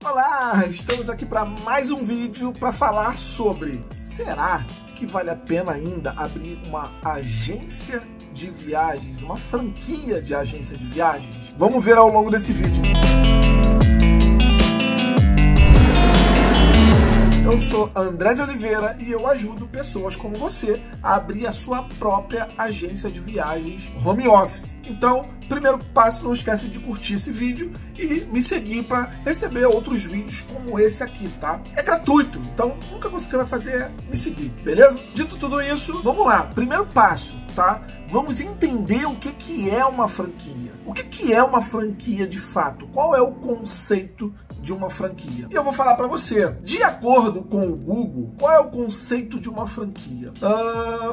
Olá, estamos aqui para mais um vídeo para falar sobre: será que vale a pena ainda abrir uma agência de viagens, uma franquia de agência de viagens? Vamos ver ao longo desse vídeo. Eu sou André de Oliveira e eu ajudo pessoas como você a abrir a sua própria agência de viagens home office. Então, primeiro passo, não esquece de curtir esse vídeo e me seguir para receber outros vídeos como esse aqui, tá? É gratuito, então a única coisa que você vai fazer é me seguir, beleza? Dito tudo isso, vamos lá. Primeiro passo, tá? Vamos entender o que é uma franquia. O que é uma franquia de fato? Qual é o conceito de uma franquia? E eu vou falar para você. De acordo com o Google, qual é o conceito de uma franquia?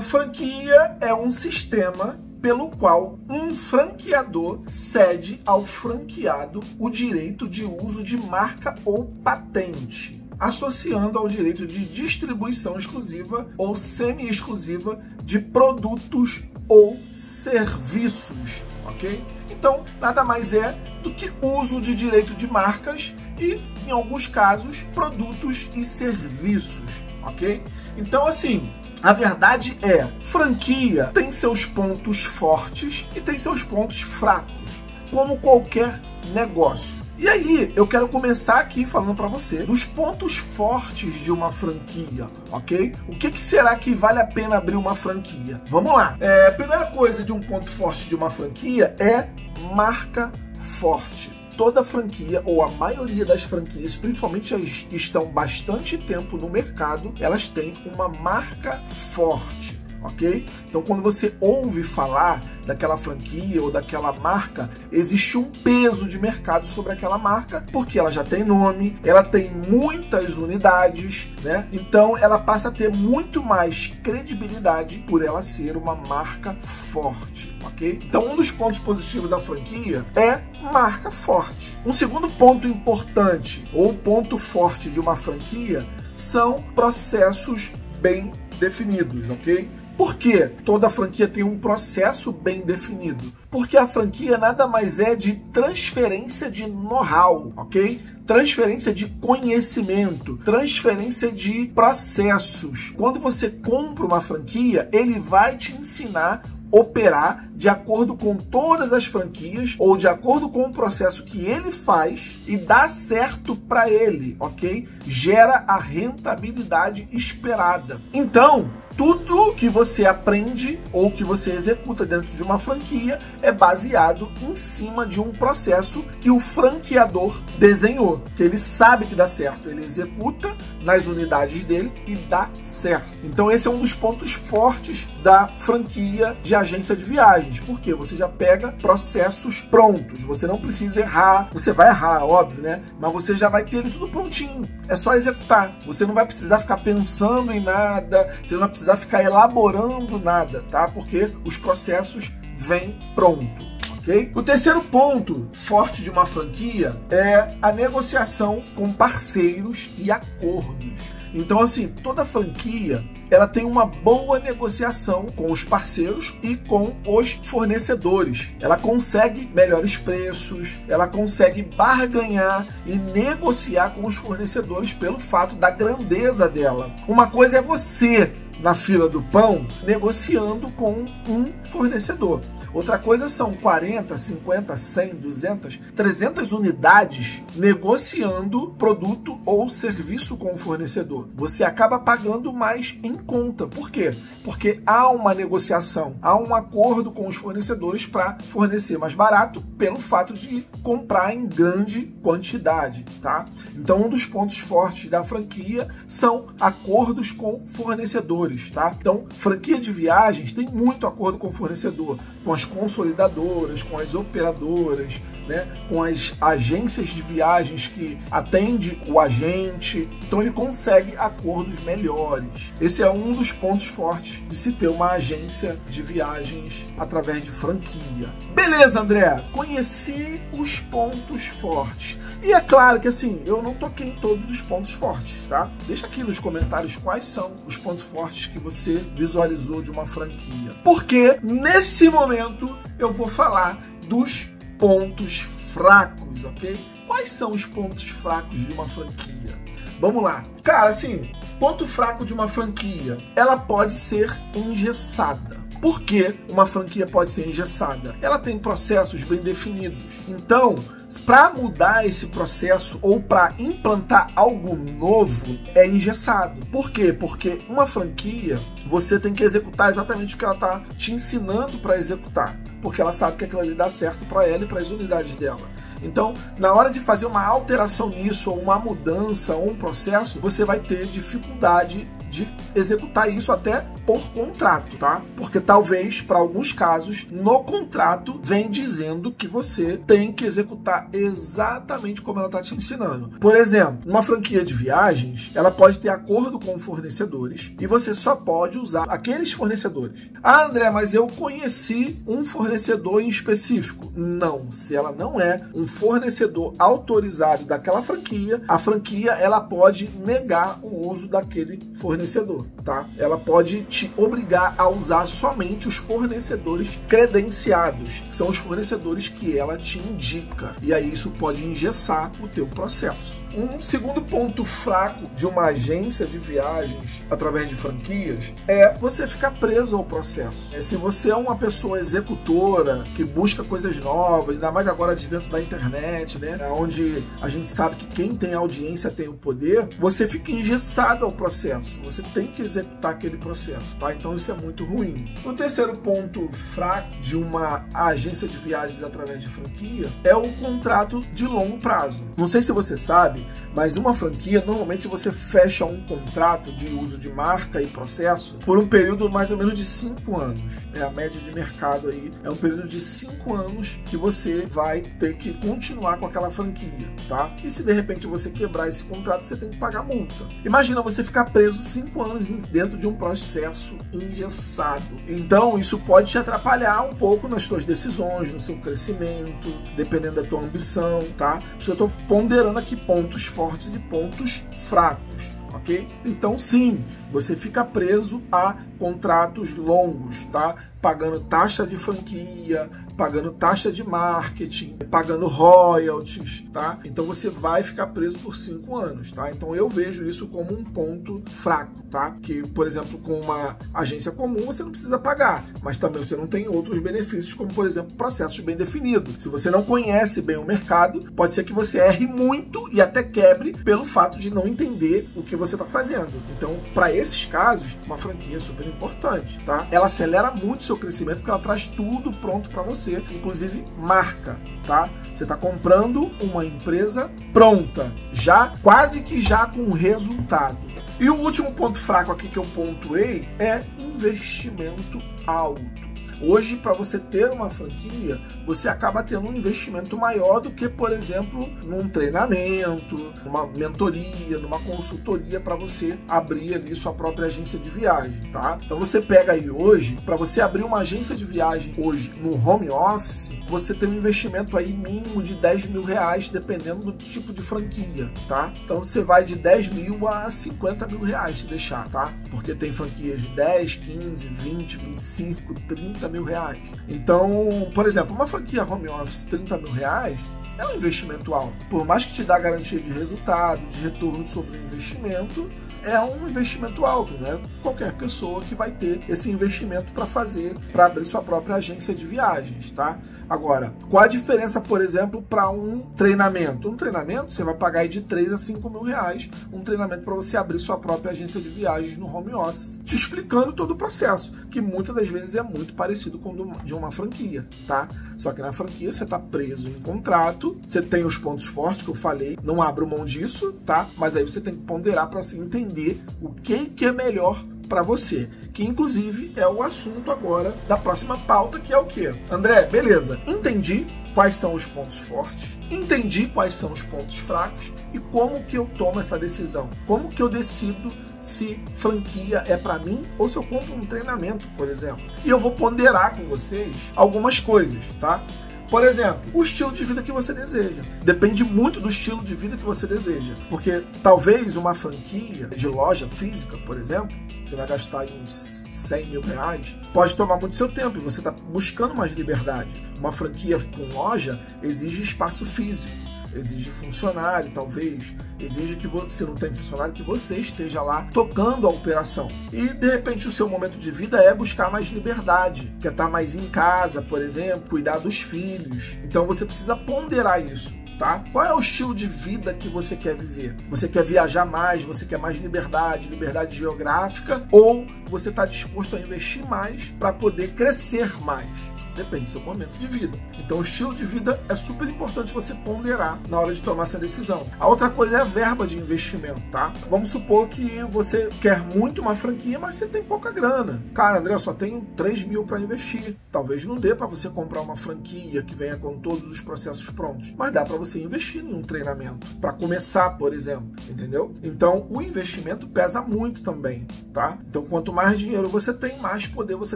Franquia é um sistema pelo qual um franqueador cede ao franqueado o direito de uso de marca ou patente, associando ao direito de distribuição exclusiva ou semi-exclusiva de produtos ou serviços, ok? Então, nada mais é do que uso de direito de marcas e, em alguns casos, produtos e serviços, ok? Então, assim, a verdade é, franquia tem seus pontos fortes e tem seus pontos fracos, como qualquer negócio. E aí, eu quero começar aqui falando para você dos pontos fortes de uma franquia, ok? O que será que vale a pena abrir uma franquia? Vamos lá. A primeira coisa de um ponto forte de uma franquia é marca forte. Toda franquia, ou a maioria das franquias, principalmente as que estão bastante tempo no mercado, elas têm uma marca forte, ok? Então, quando você ouve falar daquela franquia ou daquela marca, existe um peso de mercado sobre aquela marca, porque ela já tem nome, ela tem muitas unidades, né? Então, ela passa a ter muito mais credibilidade por ela ser uma marca forte, ok? Então, um dos pontos positivos da franquia é marca forte. Um segundo ponto importante, ou ponto forte de uma franquia, são processos bem definidos, ok? Por que toda franquia tem um processo bem definido? Porque a franquia nada mais é de transferência de know-how, ok? Transferência de conhecimento, transferência de processos. Quando você compra uma franquia, ele vai te ensinar a operar de acordo com todas as franquias ou de acordo com o processo que ele faz e dá certo para ele, ok? Gera a rentabilidade esperada. Então, tudo que você aprende ou que você executa dentro de uma franquia é baseado em cima de um processo que o franqueador desenhou, que ele sabe que dá certo, ele executa nas unidades dele e dá certo. Então esse é um dos pontos fortes da franquia de agência de viagens, porque você já pega processos prontos, você não precisa errar, você vai errar, óbvio, né? Mas você já vai ter ele tudo prontinho, é só executar. Você não vai precisar ficar pensando em nada, você não vai precisar ficar elaborando nada, tá? Porque os processos vêm pronto, ok? O terceiro ponto forte de uma franquia é a negociação com parceiros e acordos. Então, assim, toda franquia, ela tem uma boa negociação com os parceiros e com os fornecedores. Ela consegue melhores preços, ela consegue barganhar e negociar com os fornecedores pelo fato da grandeza dela. Uma coisa é você na fila do pão, negociando com um fornecedor. Outra coisa são 40, 50, 100, 200, 300 unidades negociando produto ou serviço com o fornecedor. Você acaba pagando mais em conta. Por quê? Porque há uma negociação, há um acordo com os fornecedores para fornecer mais barato pelo fato de comprar em grande quantidade, tá? Então, um dos pontos fortes da franquia são acordos com fornecedores, tá? Então, franquia de viagens tem muito acordo com o fornecedor, com as consolidadoras, com as operadoras, né? Com as agências de viagens que atende o agente. Então, ele consegue acordos melhores. Esse é um dos pontos fortes de se ter uma agência de viagens através de franquia. Beleza, André? Conheci os pontos fortes. E é claro que, assim, eu não toquei em todos os pontos fortes, tá? Deixa aqui nos comentários quais são os pontos fortes que você visualizou de uma franquia. Porque, nesse momento, eu vou falar dos pontos fracos, ok? quais são os pontos fracos de uma franquia? Vamos lá. Cara, assim, ponto fraco de uma franquia, ela pode ser engessada. Por que uma franquia pode ser engessada? Ela tem processos bem definidos. Então, para mudar esse processo ou para implantar algo novo, é engessado. Por quê? Porque uma franquia, você tem que executar exatamente o que ela está te ensinando para executar. Porque ela sabe que aquilo ali dá certo para ela e para as unidades dela. Então, na hora de fazer uma alteração nisso, ou uma mudança, ou um processo, você vai ter dificuldade de executar isso até por contrato, tá? Porque talvez, para alguns casos, no contrato vem dizendo que você tem que executar exatamente como ela está te ensinando. Por exemplo, uma franquia de viagens, ela pode ter acordo com fornecedores e você só pode usar aqueles fornecedores. Ah, André, mas eu conheci um fornecedor em específico. Não, se ela não é um fornecedor autorizado daquela franquia, a franquia ela pode negar o uso daquele fornecedor, tá? Ela pode te obrigar a usar somente os fornecedores credenciados, que são os fornecedores que ela te indica. E aí isso pode engessar o teu processo. Um segundo ponto fraco de uma agência de viagens através de franquias é você ficar preso ao processo. Se você é uma pessoa executora que busca coisas novas, ainda mais agora advento da internet, né, onde a gente sabe que quem tem audiência tem o poder, você fica engessado ao processo. Você tem que executar aquele processo, tá? Então isso é muito ruim. O terceiro ponto fraco de uma agência de viagens através de franquia é o contrato de longo prazo. Não sei se você sabe, mas uma franquia, normalmente você fecha um contrato de uso de marca e processo por um período mais ou menos de 5 anos. A média de mercado aí é um período de 5 anos que você vai ter que continuar com aquela franquia, tá? E se de repente você quebrar esse contrato, você tem que pagar multa. Imagina você ficar preso 5 anos dentro de um processo engessado. Então, isso pode te atrapalhar um pouco nas suas decisões, no seu crescimento, dependendo da tua ambição, tá? Eu estou ponderando aqui pontos fortes e pontos fracos, ok? Então, sim, você fica preso a contratos longos, tá? Pagando taxa de franquia, pagando taxa de marketing, pagando royalties, tá? Então você vai ficar preso por 5 anos, tá? Então eu vejo isso como um ponto fraco, tá? Que, por exemplo, com uma agência comum você não precisa pagar, mas também você não tem outros benefícios, como, por exemplo, processos bem definidos. Se você não conhece bem o mercado, pode ser que você erre muito e até quebre pelo fato de não entender o que você está fazendo. Então, para esses casos, uma franquia é super importante, tá? Ela acelera muito o seu crescimento porque ela traz tudo pronto para você, inclusive marca, tá? Você está comprando uma empresa pronta, já quase que já com resultado. E o último ponto fraco aqui que eu pontuei é investimento alto. Hoje, para você ter uma franquia, você acaba tendo um investimento maior do que, por exemplo, num treinamento, numa mentoria, numa consultoria para você abrir ali sua própria agência de viagem, tá? Então você pega aí hoje, para você abrir uma agência de viagem hoje no home office, você tem um investimento aí mínimo de 10 mil reais, dependendo do tipo de franquia, tá? Então você vai de 10 mil a 50 mil reais se deixar, tá? Porque tem franquias de 10, 15, 20, 25, 30 mil reais. Então, por exemplo, uma franquia home office 30 mil reais é um investimento alto. Por mais que te dá garantia de resultado, de retorno sobre o investimento, é um investimento alto, né? Qualquer pessoa que vai ter esse investimento para fazer, para abrir sua própria agência de viagens, tá? Agora, qual a diferença, por exemplo, para um treinamento? Um treinamento você vai pagar aí de 3 a 5 mil reais, um treinamento para você abrir sua própria agência de viagens no home office, te explicando todo o processo, que muitas das vezes é muito parecido com o de uma franquia, tá? Só que na franquia você está preso em contrato, você tem os pontos fortes que eu falei, não abro mão disso, tá? Mas aí você tem que ponderar para se entender o que é melhor para você, que inclusive é o assunto agora da próxima pauta, que é o quê? André, beleza, entendi quais são os pontos fortes, entendi quais são os pontos fracos e como que eu tomo essa decisão, como que eu decido se franquia é para mim ou se eu compro um treinamento, por exemplo. E eu vou ponderar com vocês algumas coisas, tá? Por exemplo, o estilo de vida que você deseja. Depende muito do estilo de vida que você deseja. Porque talvez uma franquia de loja física, por exemplo, você vai gastar uns 100 mil reais, pode tomar muito seu tempo e você está buscando mais liberdade. Uma franquia com loja exige espaço físico, exige funcionário, talvez exige que você não tenha funcionário, que você esteja lá tocando a operação. E de repente o seu momento de vida é buscar mais liberdade, quer estar mais em casa, por exemplo, cuidar dos filhos. Então você precisa ponderar isso. Tá? Qual é o estilo de vida que você quer viver? Você quer viajar mais? Você quer mais liberdade, liberdade geográfica? Ou você está disposto a investir mais para poder crescer mais? Depende do seu momento de vida. Então o estilo de vida é super importante você ponderar na hora de tomar essa decisão. A outra coisa é a verba de investimento, tá? Vamos supor que você quer muito uma franquia, mas você tem pouca grana. Cara, André, eu só tenho 3 mil para investir. Talvez não dê para você comprar uma franquia que venha com todos os processos prontos, mas dá para você investir em um treinamento para começar, por exemplo, entendeu? Então o investimento pesa muito também, tá? Então quanto mais dinheiro você tem, mais poder você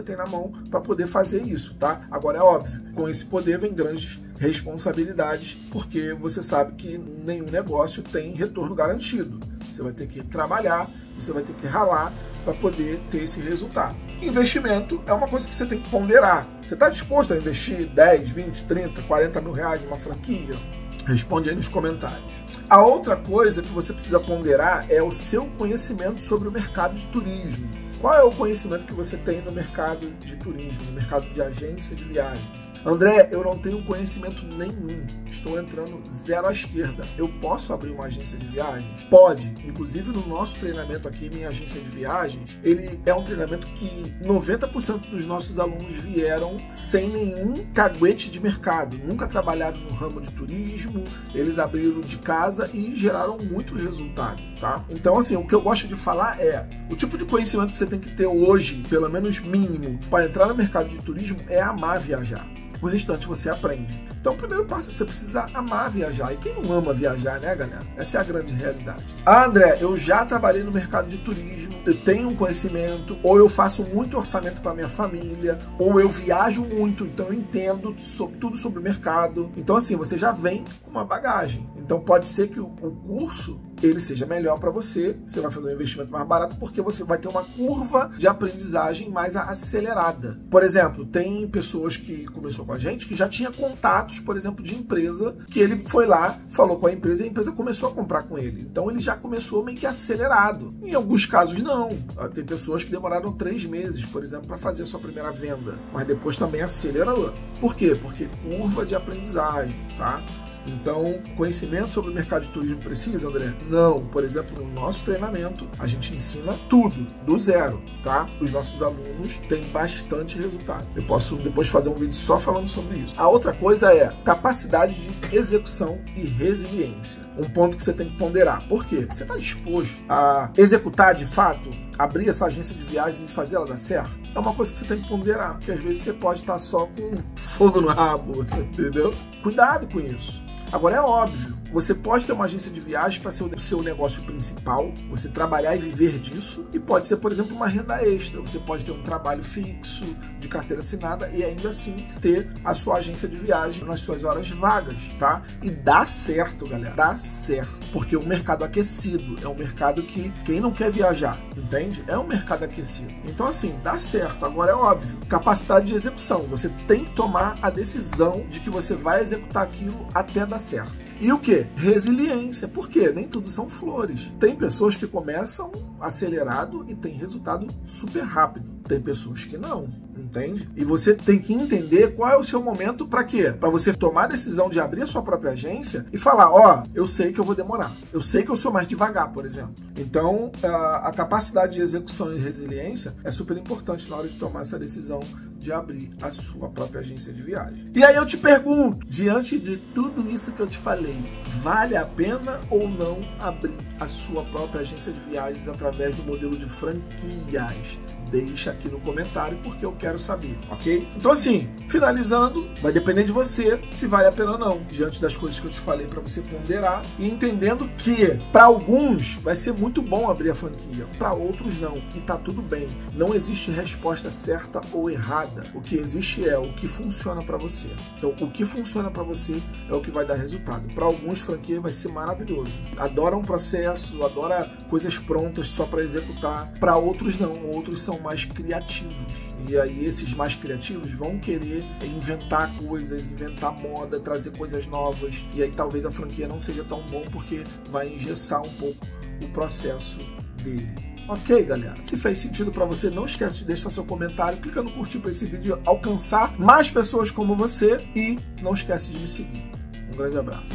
tem na mão para poder fazer isso, tá? Agora é óbvio, com esse poder vem grandes responsabilidades, porque você sabe que nenhum negócio tem retorno garantido. Você vai ter que trabalhar, você vai ter que ralar para poder ter esse resultado. Investimento é uma coisa que você tem que ponderar. Você está disposto a investir 10, 20, 30, 40 mil reais em uma franquia? Responde aí nos comentários. A outra coisa que você precisa ponderar é o seu conhecimento sobre o mercado de turismo. Qual é o conhecimento que você tem no mercado de turismo, no mercado de agência de viagens? André, eu não tenho conhecimento nenhum, estou entrando zero à esquerda. Eu posso abrir uma agência de viagens? Pode. Inclusive no nosso treinamento aqui, minha agência de viagens, ele é um treinamento que 90% dos nossos alunos vieram sem nenhum caguete de mercado, nunca trabalharam no ramo de turismo, eles abriram de casa e geraram muito resultado, tá? Então, assim, o que eu gosto de falar é, o tipo de conhecimento que você tem que ter hoje, pelo menos mínimo, para entrar no mercado de turismo é amar viajar. O restante você aprende. Então, o primeiro passo é você precisa amar viajar. E quem não ama viajar, né, galera? Essa é a grande realidade. Ah, André, eu já trabalhei no mercado de turismo, eu tenho um conhecimento, ou eu faço muito orçamento para minha família, ou eu viajo muito, então eu entendo tudo sobre o mercado. Então, assim, você já vem com uma bagagem. Então, pode ser que o curso ele seja melhor para você, você vai fazer um investimento mais barato porque você vai ter uma curva de aprendizagem mais acelerada. Por exemplo, tem pessoas que começou com a gente que já tinha contatos, por exemplo, de empresa, que ele foi lá, falou com a empresa e a empresa começou a comprar com ele. Então ele já começou meio que acelerado. Em alguns casos não. Tem pessoas que demoraram 3 meses, por exemplo, para fazer a sua primeira venda, mas depois também acelerou. Por quê? Porque curva de aprendizagem, tá? Então, conhecimento sobre o mercado de turismo precisa, André? Não. Por exemplo, no nosso treinamento, a gente ensina tudo, do zero, tá? Os nossos alunos têm bastante resultado. Eu posso depois fazer um vídeo só falando sobre isso. A outra coisa é capacidade de execução e resiliência. Um ponto que você tem que ponderar. Por quê? Você está disposto a executar de fato, abrir essa agência de viagens e fazer ela dar certo? É uma coisa que você tem que ponderar, porque às vezes você pode estar só com fogo no rabo, entendeu? Cuidado com isso. Agora é óbvio, você pode ter uma agência de viagem para ser o seu negócio principal, você trabalhar e viver disso, e pode ser, por exemplo, uma renda extra. Você pode ter um trabalho fixo, de carteira assinada, e ainda assim ter a sua agência de viagem nas suas horas vagas, tá? E dá certo, galera, dá certo. Porque o mercado aquecido é um mercado que quem não quer viajar, entende? É um mercado aquecido. Então, assim, dá certo. Agora é óbvio, capacidade de execução. Você tem que tomar a decisão de que você vai executar aquilo até dar certo. E o que? Resiliência. Por quê? Nem tudo são flores. Tem pessoas que começam acelerado e tem resultado super rápido. Tem pessoas que não, entende? E você tem que entender qual é o seu momento para quê? Para você tomar a decisão de abrir a sua própria agência e falar, ó, eu sei que eu vou demorar. Eu sei que eu sou mais devagar, por exemplo. Então, a capacidade de execução e resiliência é super importante na hora de tomar essa decisão de abrir a sua própria agência de viagem. E aí eu te pergunto, diante de tudo isso que eu te falei, vale a pena ou não abrir a sua própria agência de viagens através do modelo de franquias? Deixa aqui no comentário porque eu quero saber, ok? Então assim, finalizando, vai depender de você se vale a pena ou não, diante das coisas que eu te falei para você ponderar e entendendo que para alguns vai ser muito bom abrir a franquia, para outros não, e tá tudo bem. Não existe resposta certa ou errada. moda. O que existe é o que funciona para você. Então, o que funciona para você é o que vai dar resultado. Para alguns, franquia vai ser maravilhoso. Adora um processo, adora coisas prontas só para executar. Para outros, não. Outros são mais criativos. E aí, esses mais criativos vão querer inventar coisas, inventar moda, trazer coisas novas. E aí, talvez a franquia não seja tão bom porque vai engessar um pouco o processo dele. Ok, galera? Se fez sentido para você, não esquece de deixar seu comentário, clica no curtir para esse vídeo alcançar mais pessoas como você e não esquece de me seguir. Um grande abraço.